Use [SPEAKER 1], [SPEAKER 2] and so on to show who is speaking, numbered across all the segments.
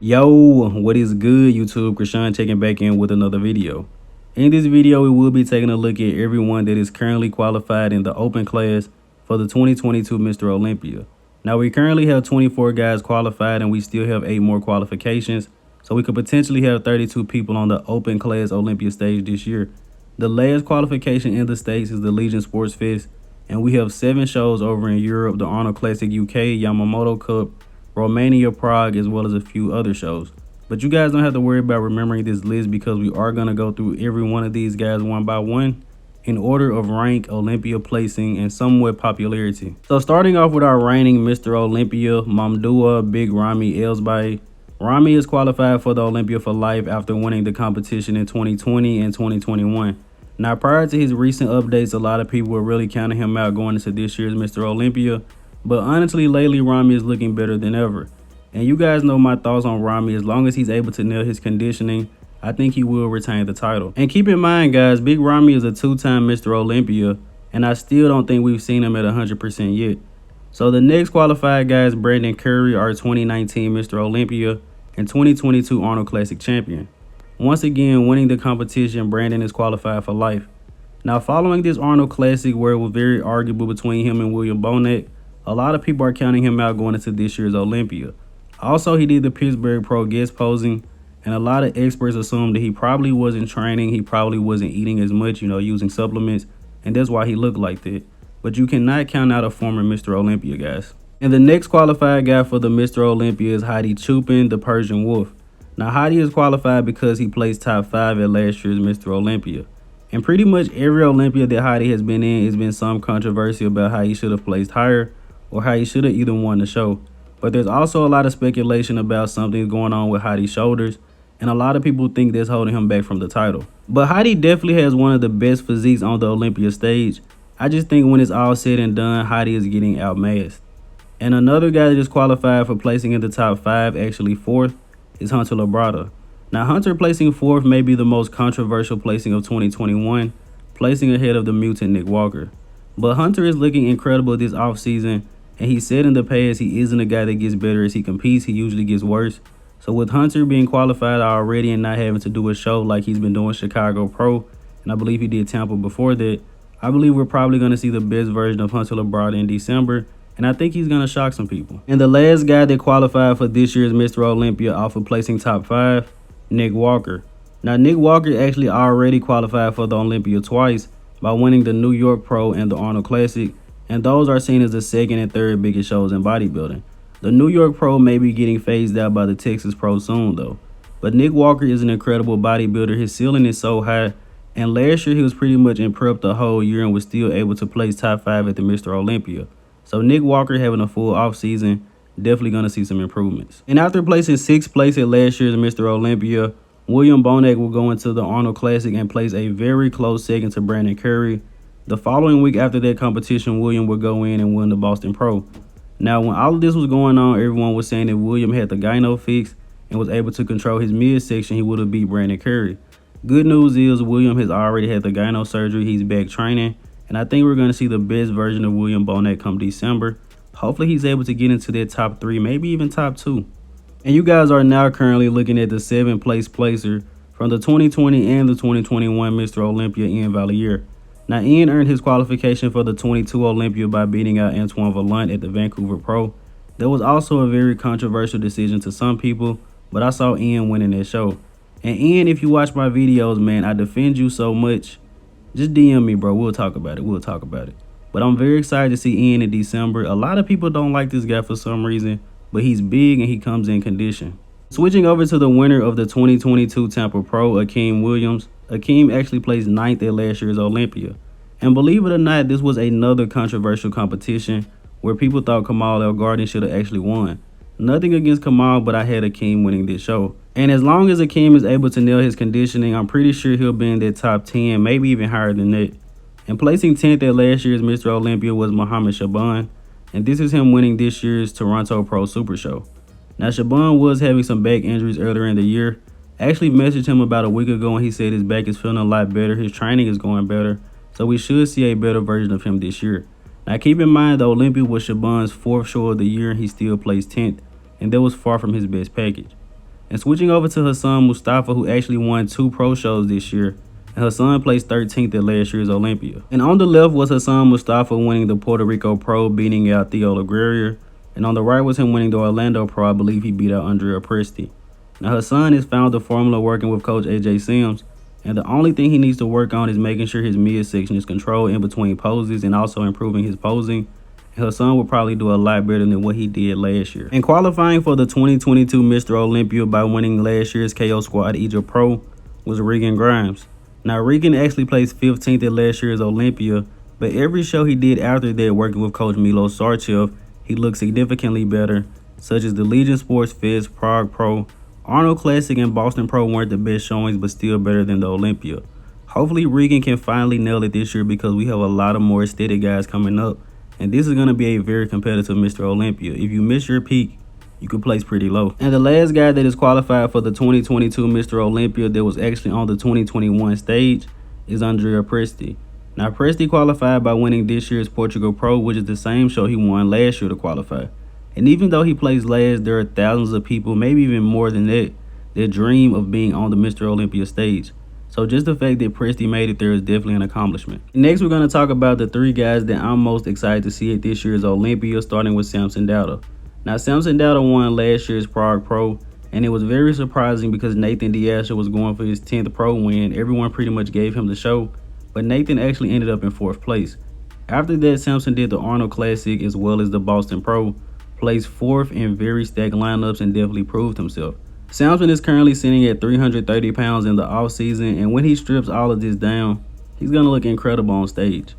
[SPEAKER 1] Yo, what is good, YouTube? Krishan checking back in with another video. In this video, we will be taking a look at everyone that is currently qualified in the open class for the 2022 Mr. Olympia. Now, we currently have 24 guys qualified and we still have 8 more qualifications. So we could potentially have 32 people on the open class Olympia stage this year. The last qualification in the States is the Legion Sports Fest. And we have 7 shows over in Europe, the Arnold Classic UK, Yamamoto Cup, Romania, Prague, as well as a few other shows. But you guys don't have to worry about remembering this list because we are going to go through every one of these guys one by one in order of rank, Olympia placing, and somewhat popularity. So starting off with our reigning Mr. Olympia, Mamdouh Big Ramy Elsbaye. Ramy is qualified for the Olympia for life after winning the competition in 2020 and 2021. Now, prior to his recent updates, a lot of people were really counting him out going into this year's Mr. Olympia. But honestly, lately, Ramy is looking better than ever. And you guys know my thoughts on Ramy. As long as he's able to nail his conditioning, I think he will retain the title. And keep in mind, guys, Big Ramy is a 2-time Mr. Olympia, and I still don't think we've seen him at 100% yet. So the next qualified guy is Brandon Curry, our 2019 Mr. Olympia and 2022 Arnold Classic champion. Once again, winning the competition, Brandon is qualified for life. Now, following this Arnold Classic, where it was very arguable between him and William Bonac, a lot of people are counting him out going into this year's Olympia. Also, he did the Pittsburgh Pro guest posing, and a lot of experts assumed that he probably wasn't training, he probably wasn't eating as much, using supplements, and that's why he looked like that. But you cannot count out a former Mr. Olympia, guys. And the next qualified guy for the Mr. Olympia is Hadi Choopan, the Persian Wolf. Now, Hadi is qualified because he placed top 5 at last year's Mr. Olympia. And pretty much every Olympia that Hadi has been in has been some controversy about how he should have placed higher, or how he should have even won the show. But there's also a lot of speculation about something going on with Hadi's shoulders, and a lot of people think that's holding him back from the title. But Hadi definitely has one of the best physiques on the Olympia stage. I just think when it's all said and done, Hadi is getting outmassed. And another guy that is qualified for placing in the top 5, actually 4th, is Hunter Labrada. Now, Hunter placing 4th may be the most controversial placing of 2021, placing ahead of the mutant Nick Walker. But Hunter is looking incredible this offseason. And he said in the past he isn't a guy that gets better as he competes, he usually gets worse. So with Hunter being qualified already and not having to do a show like he's been doing Chicago Pro, and I believe he did Tampa before that, I believe we're probably going to see the best version of Hunter Labrada in December, and I think he's going to shock some people. And the last guy that qualified for this year's Mr. Olympia off of placing top 5, Nick Walker. Now, Nick Walker actually already qualified for the Olympia twice by winning the New York Pro and the Arnold Classic, and those are seen as the second and third biggest shows in bodybuilding. The New York Pro may be getting phased out by the Texas Pro soon though. But Nick Walker is an incredible bodybuilder. His ceiling is so high, and last year he was pretty much in prep the whole year and was still able to place top 5 at the Mr. Olympia. So Nick Walker having a full off season, definitely going to see some improvements. And after placing 6th place at last year's Mr. Olympia, William Bonac will go into the Arnold Classic and place a very close second to Brandon Curry. The following week after that competition, William would go in and win the Boston Pro. Now, when all of this was going on, everyone was saying that William had the gyno fix and was able to control his midsection, he would have beat Brandon Curry. Good news is William has already had the gyno surgery. He's back training, and I think we're going to see the best version of William Bonac come December. Hopefully, he's able to get into that top 3, maybe even top 2. And you guys are now currently looking at the 7th place placer from the 2020 and the 2021 Mr. Olympia, Iain Valliere. Now, Iain earned his qualification for the 22 Olympia by beating out Antoine Valent at the Vancouver Pro. That was also a very controversial decision to some people, but I saw Iain winning that show. And Iain, if you watch my videos, man, I defend you so much. Just DM me, bro. We'll talk about it. But I'm very excited to see Iain in December. A lot of people don't like this guy for some reason, but he's big and he comes in condition. Switching over to the winner of the 2022 Tampa Pro, Akim Williams. Akim actually placed 9th at last year's Olympia. And believe it or not, this was another controversial competition where people thought Kamal El-Garden should have actually won. Nothing against Kamal, but I had Akim winning this show. And as long as Akim is able to nail his conditioning, I'm pretty sure he'll be in that top 10, maybe even higher than that. And placing 10th at last year's Mr. Olympia was Muhammad Shaban. And this is him winning this year's Toronto Pro Super Show. Now, Shaban was having some back injuries earlier in the year. I actually messaged him about a week ago and he said his back is feeling a lot better. His training is going better. So we should see a better version of him this year. Now keep in mind the Olympia was Shaban's 4th show of the year and he still placed 10th. And that was far from his best package. And switching over to Hassan Mustafa, who actually won 2 pro shows this year, and Hassan placed 13th at last year's Olympia. And on the left was Hassan Mustafa winning the Puerto Rico Pro, beating out Theo Labrada, and on the right was him winning the Orlando Pro. I believe he beat out Andrea Presti. Now Hassan has found the formula working with Coach AJ Sims, and the only thing he needs to work on is making sure his midsection is controlled in between poses and also improving his posing. Hassan will probably do a lot better than what he did last year. And qualifying for the 2022 Mr. Olympia by winning last year's KO Squad Egypt Pro was Reagan Grimes. Now Reagan actually placed 15th at last year's Olympia, but every show he did after that working with Coach Milo Sarchev, he looked significantly better, such as the Legion Sports Fest, Prague Pro, Arnold Classic, and Boston Pro weren't the best showings, but still better than the Olympia. Hopefully Reagan can finally nail it this year because we have a lot of more aesthetic guys coming up. And this is going to be a very competitive Mr. Olympia. If you miss your peak, you could place pretty low. And the last guy that is qualified for the 2022 Mr. Olympia that was actually on the 2021 stage is Andrea Presti. Now Presti qualified by winning this year's Portugal Pro, which is the same show he won last year to qualify. And even though he placed last, there are thousands of people, maybe even more than that dream of being on the Mr. Olympia stage. So just the fact that Presti made it there is definitely an accomplishment. Next, we're going to talk about the 3 guys that I'm most excited to see at this year's Olympia, starting with Samson Dauda. Now, Samson Dauda won last year's Prague Pro, and it was very surprising because Nathan Diasha was going for his 10th pro win. Everyone pretty much gave him the show, but Nathan actually ended up in 4th place. After that, Samson did the Arnold Classic as well as the Boston Pro, placed 4th in very stacked lineups, and definitely proved himself. Samson is currently sitting at 330 pounds in the offseason, and when he strips all of this down, he's going to look incredible on stage.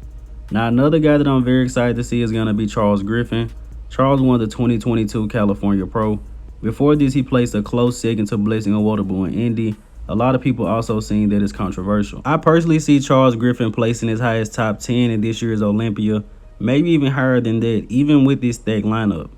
[SPEAKER 1] Now, another guy that I'm very excited to see is going to be Charles Griffin. Charles won the 2022 California Pro. Before this, he placed a close second to Blessing Awodibu in Indy. A lot of people also seen that it's controversial. I personally see Charles Griffin placing as high as top 10 in this year's Olympia, maybe even higher than that, even with this stacked lineup.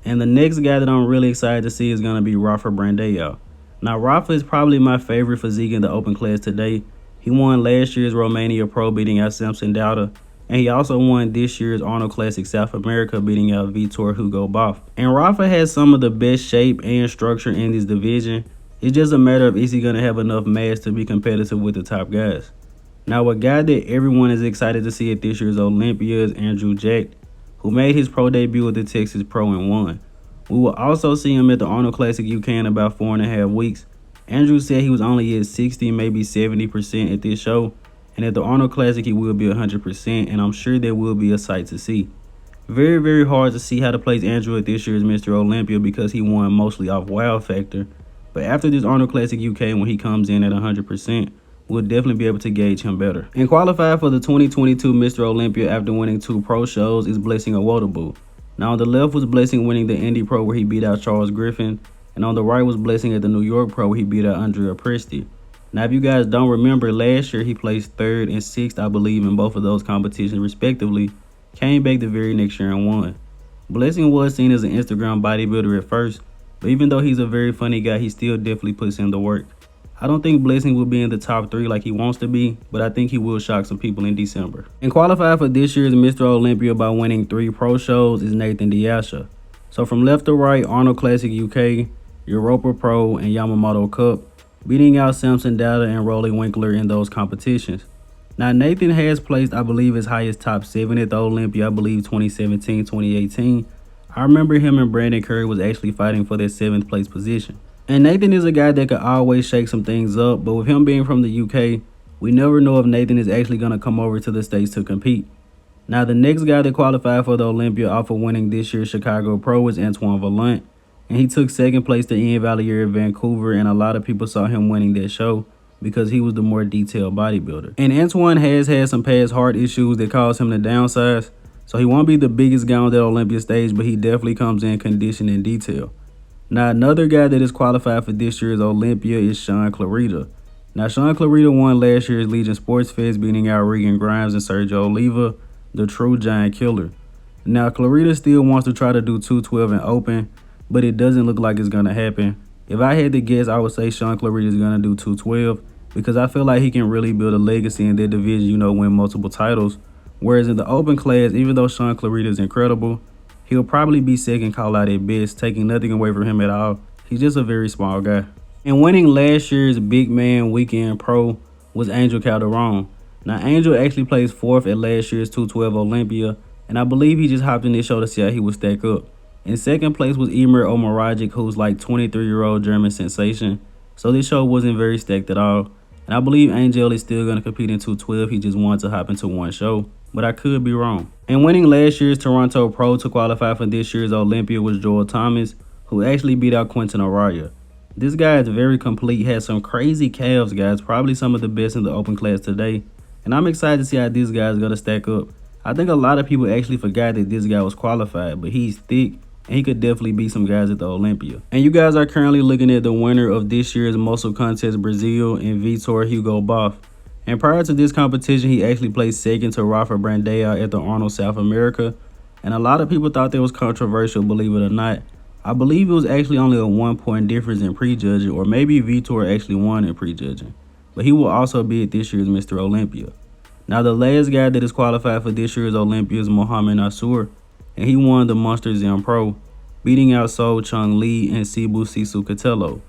[SPEAKER 1] And the next guy that I'm really excited to see is going to be Rafael Brandello. Now, Rafa is probably my favorite physique in the open class today. He won last year's Romania Pro, beating out Samson Dauda. And he also won this year's Arnold Classic South America, beating out Vitor Hugo Boff. And Rafa has some of the best shape and structure in this division. It's just a matter of is he going to have enough mass to be competitive with the top guys. Now, a guy that everyone is excited to see at this year's Olympia is Andrew Jack, who made his pro debut at the Texas Pro and won. We will also see him at the Arnold Classic UK in about 4.5 weeks. Andrew said he was only at 60, maybe 70% at this show, and at the Arnold Classic he will be 100%, and I'm sure there will be a sight to see. Very, very hard to see how to place Andrew at this year's Mr. Olympia because he won mostly off wow factor, but after this Arnold Classic UK, when he comes in at 100%, we'll definitely be able to gauge him better. And qualified for the 2022 Mr. Olympia after winning 2 pro shows is Blessing Awodibu. Now on the left was Blessing winning the Indy Pro where he beat out Charles Griffin, and on the right was Blessing at the New York Pro where he beat out Andrea Presti. Now if you guys don't remember, last year he placed 3rd and 6th, I believe, in both of those competitions respectively, came back the very next year and won. Blessing was seen as an Instagram bodybuilder at first, but even though he's a very funny guy, he still definitely puts in the work. I don't think Blessing will be in the top 3 like he wants to be, but I think he will shock some people in December. And qualified for this year's Mr. Olympia by winning 3 pro shows is Nathan Diasha. So from left to right, Arnold Classic UK, Europa Pro, and Yamamoto Cup, beating out Samson Dauda and Rolly Winkler in those competitions. Now Nathan has placed, I believe, as high as top 7 at the Olympia, I believe 2017, 2018. I remember him and Brandon Curry was actually fighting for that 7th place position. And Nathan is a guy that could always shake some things up, but with him being from the UK, we never know if Nathan is actually going to come over to the States to compete. Now, the next guy that qualified for the Olympia off of winning this year's Chicago Pro is Antoine Valent, and he took 2nd place to Iain Valliere in Vancouver, and a lot of people saw him winning that show because he was the more detailed bodybuilder. And Antoine has had some past heart issues that caused him to downsize, so he won't be the biggest guy on that Olympia stage, but he definitely comes in condition and detail. Now, another guy that is qualified for this year's Olympia is Sean Clarida. Now, Sean Clarida won last year's Legion Sports Fest, beating out Reagan Grimes and Sergio Oliva, the true giant killer. Now, Clarida still wants to try to do 212 and open, but it doesn't look like it's going to happen. If I had to guess, I would say Sean Clarida is going to do 212 because I feel like he can really build a legacy in that division, win multiple titles. Whereas in the open class, even though Sean Clarida is incredible, he'll probably be second call out at best, taking nothing away from him at all. He's just a very small guy. And winning last year's Big Man Weekend Pro was Angel Calderon. Now, Angel actually placed 4th at last year's 212 Olympia, and I believe he just hopped in this show to see how he would stack up. In 2nd place was Emir Omaragic, who's like 23-year-old German sensation. So this show wasn't very stacked at all. And I believe Angel is still going to compete in 212. He just wanted to hop into one show, but I could be wrong. And winning last year's Toronto Pro to qualify for this year's Olympia was Joel Thomas, who actually beat out Quentin Araya. This guy is very complete, has some crazy calves, guys, probably some of the best in the open class today. And I'm excited to see how this guy is going to stack up. I think a lot of people actually forgot that this guy was qualified, but he's thick and he could definitely beat some guys at the Olympia. And you guys are currently looking at the winner of this year's Muscle Contest Brazil and Vitor Hugo Boff. And prior to this competition, he actually placed 2nd to Rafael Brandão at the Arnold South America. And a lot of people thought that was controversial, believe it or not. I believe it was actually only a 1-point difference in prejudging, or maybe Vitor actually won in prejudging. But he will also be at this year's Mr. Olympia. Now, the last guy that is qualified for this year's Olympia is Mohamed Nasseur, and he won the Monster Zim Pro, beating out Sol Chung Lee and Sibu Sisu Catello.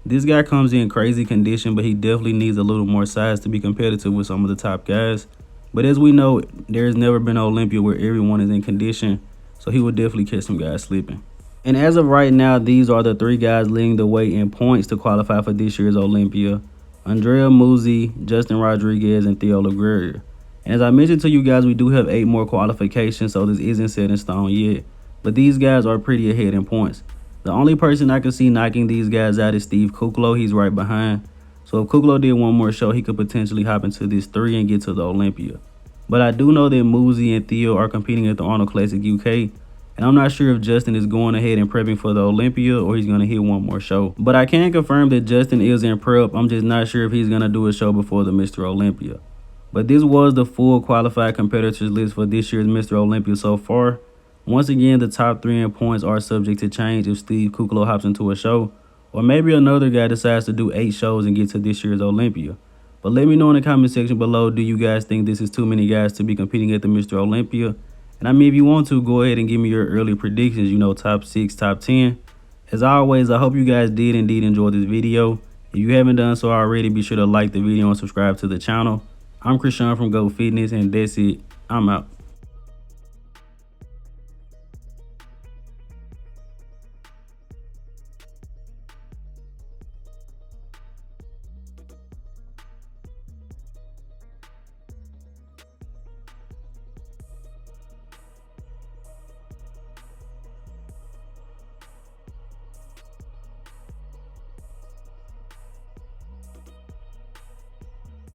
[SPEAKER 1] This guy comes in crazy condition, but he definitely needs a little more size to be competitive with some of the top guys. But as we know, there's never been an Olympia where everyone is in condition, so he will definitely catch some guys slipping. And as of right now, these are the 3 guys leading the way in points to qualify for this year's Olympia: Andrea Muzi, Justin Rodriguez, and Theo Laguerre. And as I mentioned to you guys, we do have 8 more qualifications, so this isn't set in stone yet. But these guys are pretty ahead in points. The only person I can see knocking these guys out is Steve Kuklo. He's right behind. So if Kuklo did one more show, he could potentially hop into this 3 and get to the Olympia. But I do know that Muzi and Theo are competing at the Arnold Classic UK. And I'm not sure if Justin is going ahead and prepping for the Olympia or he's going to hit one more show. But I can confirm that Justin is in prep. I'm just not sure if he's going to do a show before the Mr. Olympia. But this was the full qualified competitors list for this year's Mr. Olympia so far. Once again, the top 3 in points are subject to change if Steve Kuklo hops into a show, or maybe another guy decides to do 8 shows and get to this year's Olympia. But let me know in the comment section below, do you guys think this is too many guys to be competing at the Mr. Olympia? And I mean, if you want to, go ahead and give me your early predictions, you know, top 6, top 10. As always, I hope you guys did indeed enjoy this video. If you haven't done so already, be sure to like the video and subscribe to the channel. I'm Krishan from Go Fitness, and that's it. I'm out.